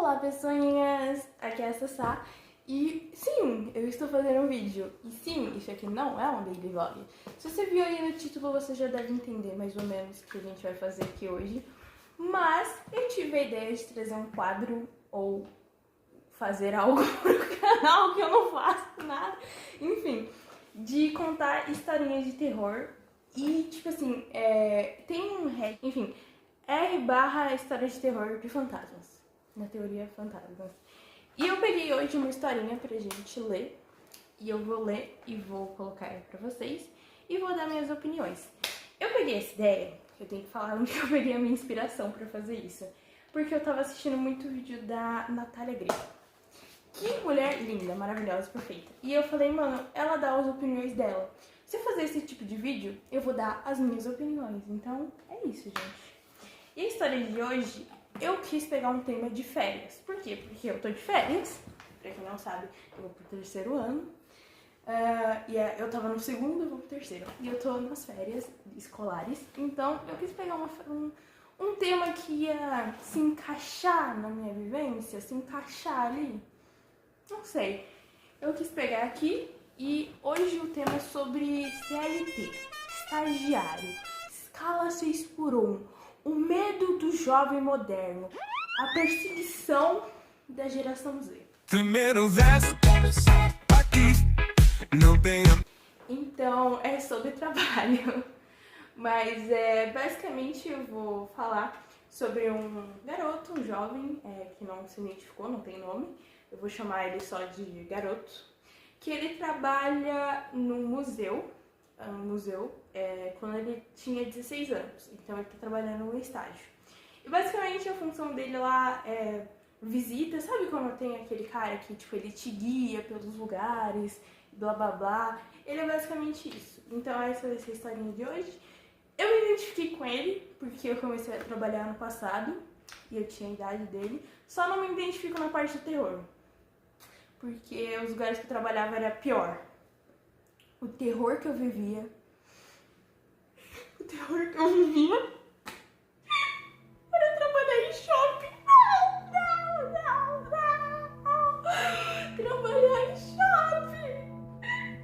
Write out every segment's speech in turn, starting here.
Olá pessoinhas, aqui é a Sassá e sim, eu estou fazendo um vídeo e sim, isso aqui não é um daily vlog. Se você viu aí no título você já deve entender mais ou menos o que a gente vai fazer aqui hoje, mas eu tive a ideia de trazer um quadro ou fazer algo pro canal que eu não faço nada, enfim, de contar historinhas de terror e tipo assim, tem um enfim, r/ história de terror de fantasmas. Na teoria, fantasmas. E eu peguei hoje uma historinha pra gente ler. E eu vou ler e vou colocar aí pra vocês. E vou dar minhas opiniões. Eu peguei essa ideia, eu tenho que falar onde eu peguei a minha inspiração pra fazer isso. Porque eu tava assistindo muito vídeo da Natália Grega. Que mulher linda, maravilhosa, perfeita. E eu falei, mano, ela dá as opiniões dela. Se eu fazer esse tipo de vídeo, eu vou dar as minhas opiniões. Então, é isso, gente. E a história de hoje, eu quis pegar um tema de férias. Por quê? Porque eu tô de férias. Pra quem não sabe, eu vou pro terceiro ano. Eu tava no segundo, eu vou pro terceiro. E eu tô nas férias escolares. Então, eu quis pegar um tema que ia se encaixar na minha vivência, se encaixar ali. Não sei. Eu quis pegar aqui e hoje o tema é sobre CLT, estagiário, escala 6x1, o medo do jovem moderno, a perseguição da geração Z. Então, é sobre trabalho, mas basicamente eu vou falar sobre um garoto, um jovem, que não se identificou, não tem nome, eu vou chamar ele só de garoto, que ele trabalha num museu, quando ele tinha 16 anos, então ele tá trabalhando no estágio. E basicamente a função dele lá é visita, sabe quando tem aquele cara que tipo, ele te guia pelos lugares, blá blá blá, ele é basicamente isso. Então essa vai ser a historinha de hoje. Eu me identifiquei com ele, porque eu comecei a trabalhar ano passado, e eu tinha a idade dele, só não me identifico na parte do terror, porque os lugares que eu trabalhava era pior. O terror que eu vivia era trabalhar em shopping. Não. Trabalhar em shopping.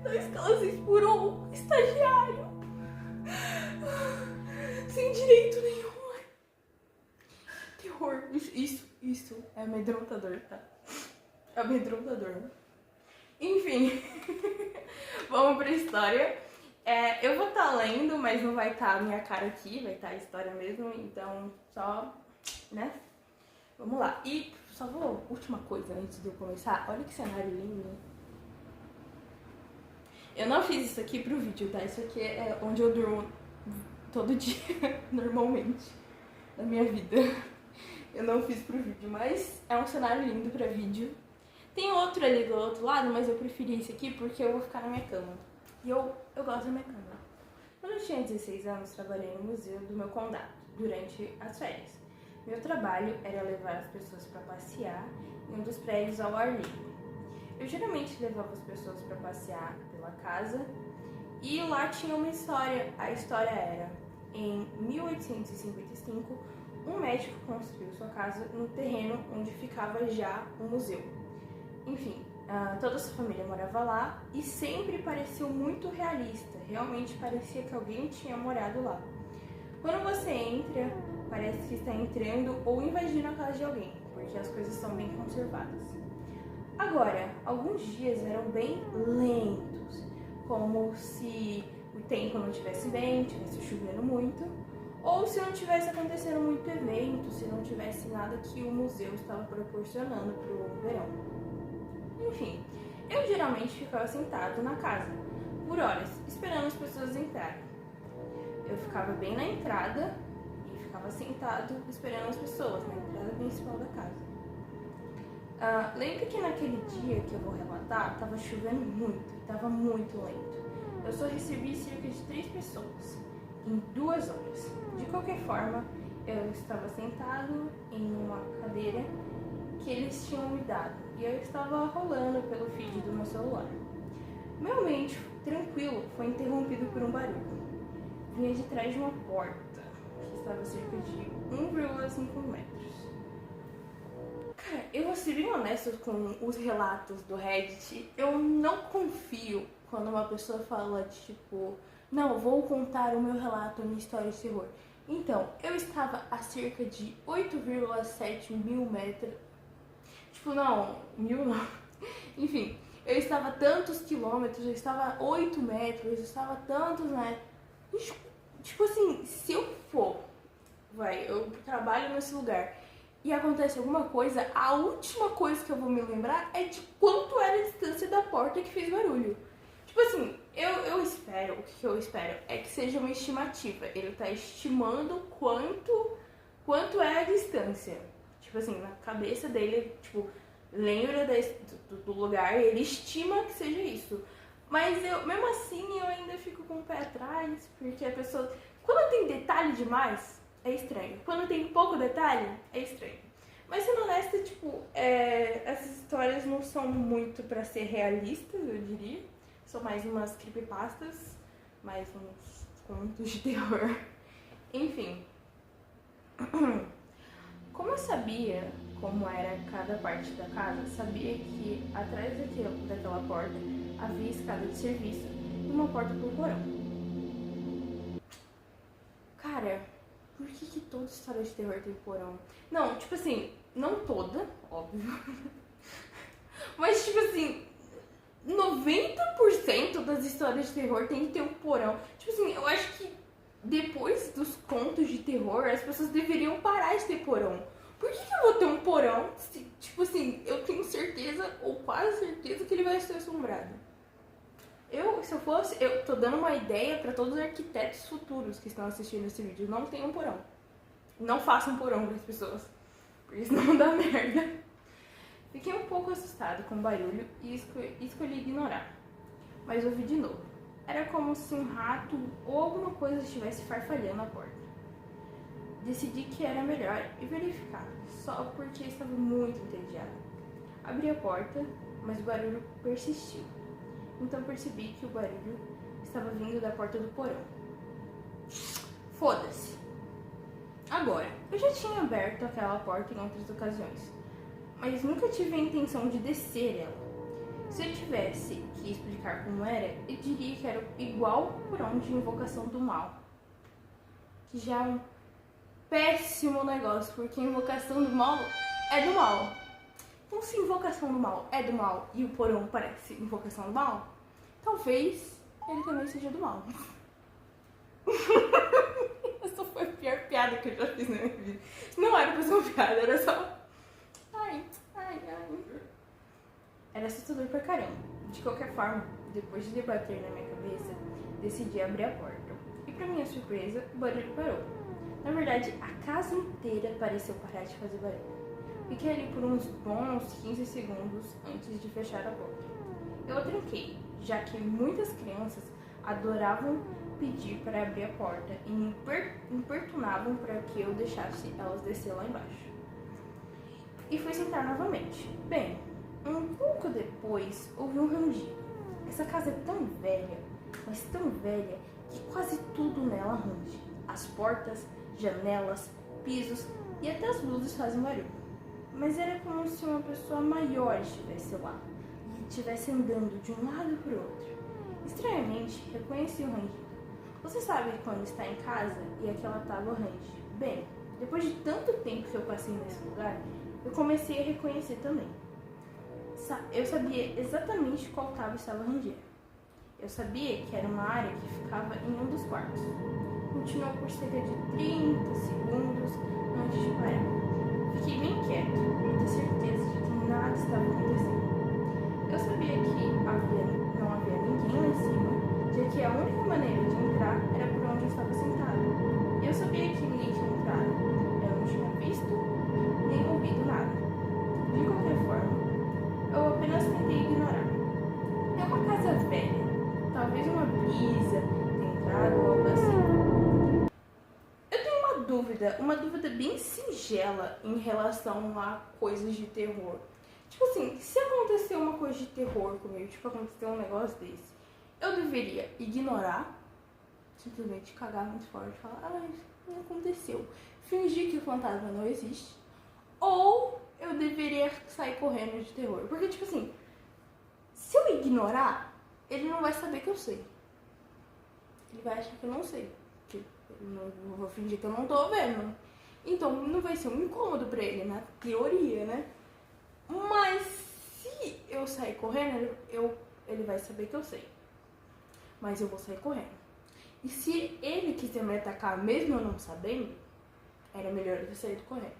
2 escala 6x1, estagiário. Sem direito nenhum. Terror. Isso é amedrontador, tá? É amedrontador. Enfim. Vamos pra história. Eu vou estar lendo, mas não vai estar a minha cara aqui, vai estar a história mesmo, então só, né? Vamos lá. E só última coisa antes de eu começar, olha que cenário lindo. Eu não fiz isso aqui pro vídeo, tá? Isso aqui é onde eu durmo todo dia, normalmente, na minha vida. Eu não fiz pro vídeo, mas é um cenário lindo pra vídeo. Tem outro ali do outro lado, mas eu preferi esse aqui porque eu vou ficar na minha cama. E eu gosto da minha cama. Quando eu tinha 16 anos, trabalhei no museu do meu condado, durante as férias. Meu trabalho era levar as pessoas para passear em um dos prédios ao ar livre. Eu geralmente levava as pessoas para passear pela casa e lá tinha uma história. A história era, em 1855, um médico construiu sua casa no terreno onde ficava já o museu. Enfim, toda essa família morava lá e sempre pareceu muito realista, realmente parecia que alguém tinha morado lá. Quando você entra, parece que está entrando ou invadindo a casa de alguém, porque as coisas são bem conservadas. Agora, alguns dias eram bem lentos, como se o tempo não tivesse bem, tivesse chovendo muito, ou se não tivesse acontecendo muito evento, se não tivesse nada que o museu estava proporcionando para o verão. Enfim, eu geralmente ficava sentado na casa, por horas, esperando as pessoas entrarem. Eu ficava bem na entrada e ficava sentado esperando as pessoas, na entrada principal da casa. Lembro que naquele dia que eu vou relatar, estava chovendo muito, estava muito lento. Eu só recebi cerca de 3 pessoas, em 2 horas. De qualquer forma, eu estava sentado em uma cadeira que eles tinham me dado e eu estava rolando pelo feed do meu celular. Meu momento tranquilo foi interrompido por um barulho. Vinha de trás de uma porta que estava a cerca de 1,5 metros. Cara, ser bem honesta com os relatos do Reddit, eu não confio quando uma pessoa fala de tipo, não, vou contar o meu relato, a minha história de terror. Então, eu estava a cerca de 8,7 mil metros. Tipo, não, mil não. Enfim, eu estava a tantos quilômetros, eu estava a 8 metros, eu estava a tantos metros. Tipo assim, se eu for, eu trabalho nesse lugar e acontece alguma coisa, a última coisa que eu vou me lembrar é de quanto era a distância da porta que fez barulho. Tipo assim, eu espero, o que eu espero é que seja uma estimativa. Ele tá estimando quanto é a distância. Tipo assim, na cabeça dele, tipo, lembra do lugar, ele estima que seja isso. Mas mesmo assim, eu ainda fico com o pé atrás, porque a pessoa, quando tem detalhe demais, é estranho. Quando tem pouco detalhe, é estranho. Mas sendo honesta, tipo, essas histórias não são muito pra ser realistas, eu diria. São mais umas creepypastas, mais uns contos de terror. Enfim. Como eu sabia como era cada parte da casa, sabia que atrás daquela porta havia escada de serviço e uma porta pro porão. Cara, por que toda história de terror tem porão? Não, tipo assim, não toda, óbvio. Mas tipo assim, 90% das histórias de terror tem que ter um porão. Tipo assim, eu acho que depois dos contos de terror, as pessoas deveriam parar de ter porão. Por que eu vou ter um porão se, tipo assim, eu tenho certeza, ou quase certeza, que ele vai ser assombrado? Se eu fosse, eu tô dando uma ideia pra todos os arquitetos futuros que estão assistindo esse vídeo. Não tenham porão. Não façam porão pras pessoas, porque senão dá merda. Fiquei um pouco assustada com o barulho e escolhi ignorar. Mas ouvi de novo. Era como se um rato ou alguma coisa estivesse farfalhando a porta. Decidi que era melhor ir verificar, só porque estava muito entediada. Abri a porta, mas o barulho persistiu. Então percebi que o barulho estava vindo da porta do porão. Foda-se! Agora, eu já tinha aberto aquela porta em outras ocasiões, mas nunca tive a intenção de descer ela. Se eu tivesse que explicar como era, eu diria que era igual o porão de Invocação do Mal, que já é um péssimo negócio, porque Invocação do Mal é do mal. Então, se Invocação do Mal é do mal e o porão parece Invocação do Mal, talvez ele também seja do mal. Essa foi a pior piada que eu já fiz na minha vida. Não era pra ser uma piada, era só... Ai. Era assustador pra caramba. De qualquer forma, depois de debater na minha cabeça, decidi abrir a porta. E pra minha surpresa, o barulho parou. Na verdade, a casa inteira pareceu parar de fazer barulho. Fiquei ali por uns bons 15 segundos antes de fechar a porta. Eu a tranquei, já que muitas crianças adoravam pedir para abrir a porta e me importunavam para que eu deixasse elas descer lá embaixo. E fui sentar novamente. Bem, um pouco depois houve um rangido. Essa casa é tão velha, mas tão velha, que quase tudo nela range. As portas, janelas, pisos e até as luzes fazem barulho. Mas era como se uma pessoa maior estivesse lá e estivesse andando de um lado para o outro. Estranhamente, reconheci o rangido. Você sabe quando está em casa e aquela tábua range? Bem, depois de tanto tempo que eu passei nesse lugar, eu comecei a reconhecer também. Eu sabia exatamente qual tábua estava rangendo. Eu sabia que era uma área que ficava em um dos quartos. Continuou por cerca de 30 segundos antes de parar. Fiquei bem quieto, para ter certeza de que nada estava acontecendo. Eu sabia que não havia ninguém lá em cima, já que a única maneira de entrar era por onde eu estava sentada. E eu sabia que ninguém tinha entrado. Eu não tinha visto nem ouvido nada. De qualquer forma, eu apenas tentei ignorar. É uma casa velha, talvez uma brisa tenha entrado ou algo assim. Eu tenho uma dúvida bem singela em relação a coisas de terror. Tipo assim, se acontecer uma coisa de terror comigo, tipo acontecer um negócio desse, eu deveria ignorar, simplesmente cagar muito forte e falar, não aconteceu. Fingir que o fantasma não existe. Ou eu deveria sair correndo de terror. Porque, tipo assim, se eu ignorar, ele não vai saber que eu sei. Ele vai achar que eu não sei. Que eu vou fingir que eu não tô vendo. Então não vai ser um incômodo pra ele, na teoria, né? Mas se eu sair correndo, ele vai saber que eu sei. Mas eu vou sair correndo. E se ele quiser me atacar mesmo eu não sabendo, era melhor eu ter saído correndo.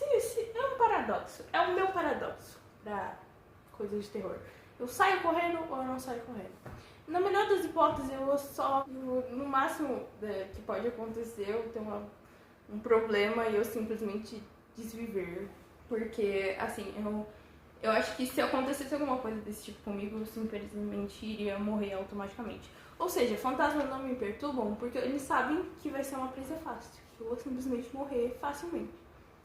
É um paradoxo. É o meu paradoxo pra coisas de terror. Eu saio correndo ou eu não saio correndo. Na melhor das hipóteses, no máximo que pode acontecer, eu tenho um problema e eu simplesmente desviver. Porque, assim, eu acho que se acontecesse alguma coisa desse tipo comigo, eu simplesmente iria morrer automaticamente. Ou seja, fantasmas não me perturbam porque eles sabem que vai ser uma presa fácil. Eu vou simplesmente morrer facilmente.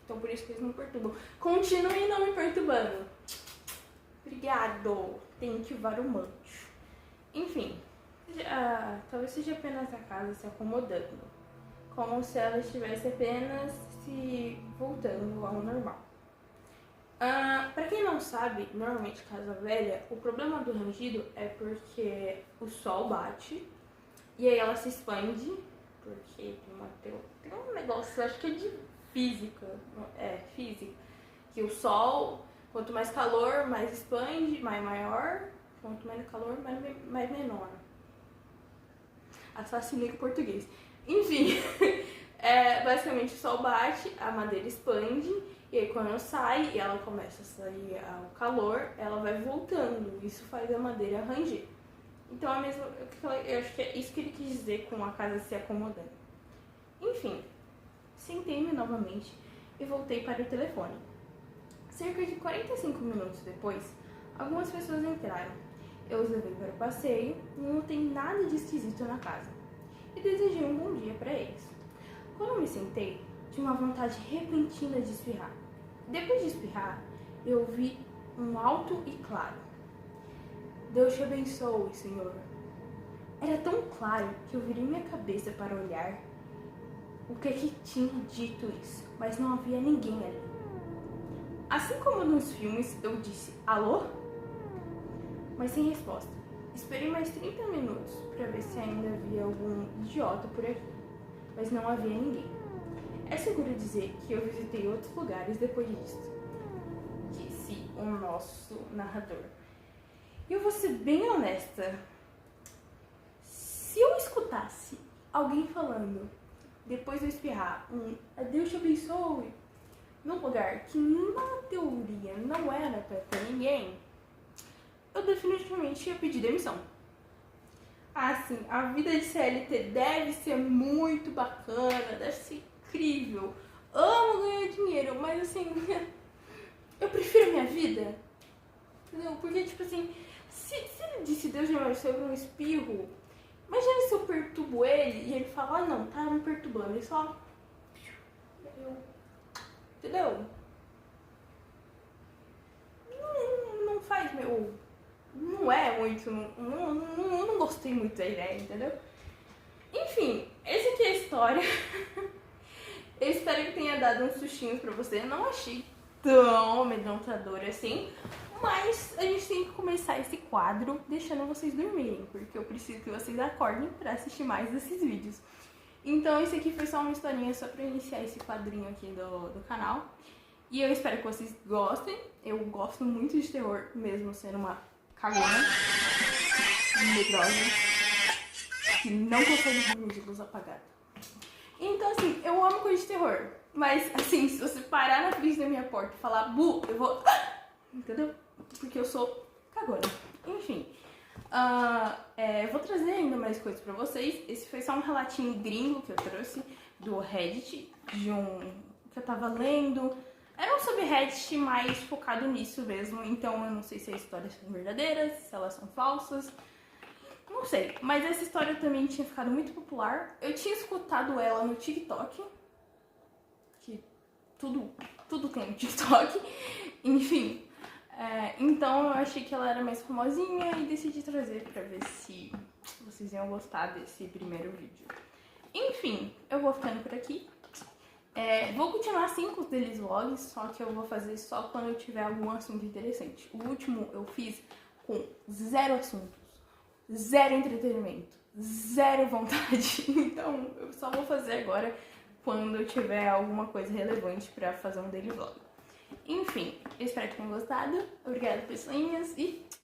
Então por isso que eles não me perturbam. Continuem não me perturbando. Obrigado. Thank you very much. Enfim, talvez seja apenas a casa se acomodando. Como se ela estivesse apenas se voltando ao normal. Pra quem não sabe, normalmente casa velha, o problema do rangido é porque o sol bate e aí ela se expande, porque tem um negócio, acho que é de física, física, que o sol, quanto mais calor, mais expande, mais maior, quanto menos calor, mais menor. Assassinei com português. Enfim, basicamente o sol bate, a madeira expande, e aí quando sai e ela começa a sair o calor, ela vai voltando. Isso faz a madeira ranger. Então eu acho que é isso que ele quis dizer com a casa se acomodando. Enfim, sentei-me novamente e voltei para o telefone. Cerca de 45 minutos depois, algumas pessoas entraram. Eu os levei para o passeio e não notei nada de esquisito na casa. E desejei um bom dia para eles. Quando me sentei, tinha uma vontade repentina de espirrar. Depois de espirrar, eu ouvi um alto e claro: Deus te abençoe, Senhor. Era tão claro que eu virei minha cabeça para olhar o que tinha dito isso, mas não havia ninguém ali. Assim como nos filmes, eu disse alô, mas sem resposta. Esperei mais 30 minutos para ver se ainda havia algum idiota por aqui, mas não havia ninguém. É seguro dizer que eu visitei outros lugares depois disso, disse o nosso narrador. E eu vou ser bem honesta, se eu escutasse alguém falando, depois de eu espirrar, Deus te abençoe, num lugar que na teoria não era pra ter ninguém, eu definitivamente ia pedir demissão. Assim, a vida de CLT deve ser muito bacana, deve ser incrível, amo ganhar dinheiro, mas assim, eu prefiro a minha vida, entendeu? Porque, tipo assim, se ele disse Deus me abençoe pra um espirro, imagina se eu perturbo ele e ele fala, não, tá me perturbando, ele só... Entendeu? Não faz meu... Não é muito... Não gostei muito da ideia, entendeu? Enfim, essa aqui é a história. Eu espero que tenha dado uns sustinhos pra você. Não achei tão amedrontador assim, mas a gente tem que começar esse quadro deixando vocês dormirem, porque eu preciso que vocês acordem pra assistir mais desses vídeos. Então esse aqui foi só uma historinha só pra iniciar esse quadrinho aqui do canal. E eu espero que vocês gostem. Eu gosto muito de terror, mesmo sendo uma cagona, medrosa, que não consegue dormir de luz apagada. Então assim, eu amo coisa de terror, mas assim, se você parar na frente da minha porta e falar bu, eu vou... Entendeu? Porque eu sou cagona. Enfim, eu vou trazer ainda mais coisas pra vocês. Esse foi só um relatinho gringo que eu trouxe do Reddit, de que eu tava lendo. Era um subreddit mais focado nisso mesmo, então eu não sei se as histórias são verdadeiras, se elas são falsas, não sei. Mas essa história também tinha ficado muito popular. Eu tinha escutado ela no TikTok, que tudo tem no TikTok, enfim. Então eu achei que ela era mais famosinha e decidi trazer pra ver se vocês iam gostar desse primeiro vídeo. Enfim, eu vou ficando por aqui. Vou continuar assim com os daily vlogs, só que eu vou fazer só quando eu tiver algum assunto interessante. O último eu fiz com 0 assuntos, 0 entretenimento, 0 vontade. Então eu só vou fazer agora quando eu tiver alguma coisa relevante pra fazer um daily vlog. Enfim, eu espero que tenham gostado. Obrigada, pessoinhas, e